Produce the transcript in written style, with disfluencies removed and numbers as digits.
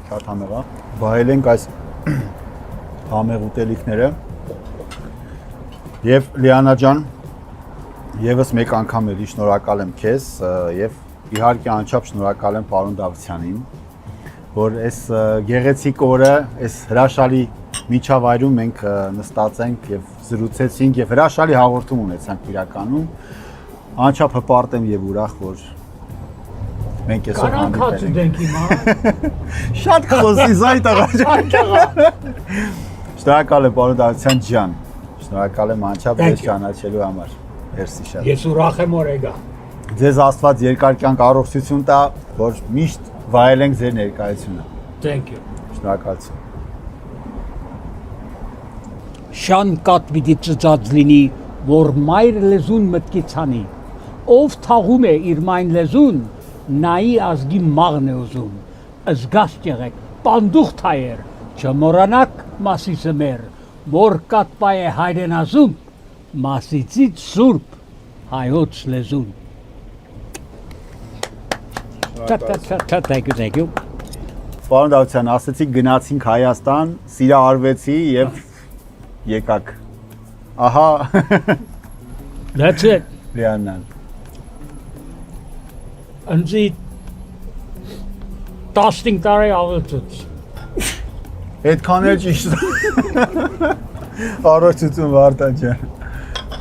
շատ համեղ է։ Վայել ենք այս համեղ ուտելիքները։ Եվ Լիանա ջան, եւս մեկ անգամ էլի շնորհակալ եմ քեզ եւ իհարկե անչափ շնորհակալ եմ պարոն Դավթյանին, որ այս գեղեցիկ օրը, այս հրաշալի միջավայրում մենք նստած ենք եւ զրուցեցինք եւ հրաշալի հաղորդում ունեցանք իրականում։ Անչափ հպարտ եմ եւ ուրախ, որ մենք այսօր հանդիպել ենք հիմա։ Շատ խոսի զայտ աղա։ Շնորհակալ եմ պարոն Դավթյան ջան։ Շնորհակալ եմ անչափ ձեզ ճանաչելու համար։ Մերսի շատ։ Ես ուրախ եմ որ եկա։ Ձեզ Աստված երկար կյանք առողջություն տա, որ միշտ վայելենք ձեր ներկայությունը։ Thank you։ Շնորհակալություն։ Շան կատ պիտի ծծած լինի, որ մայր լեզուն մտքից հանի։ Ով թաղում է իր մայն լեզուն, նայի ազգի մաղն է ուզում։ Զգաստ եղեք, պանդուխտ հայեր, չմոռանաք մասիսը մեր, որ կատպա է հայրենազում, մասիցից սուրբ հայոց լեզուն։ Thank you։ Պարոն Դավթյան, ասեցիք գնացինք Հայաստան, սիրահարվեցի եւ եկաք։ Ահա։ That's it։ Լիանան։ Ընձի 15 տարի ավելցուց։ Այդքան էլ ճիշտ։ Առողջություն Վարդան ջան։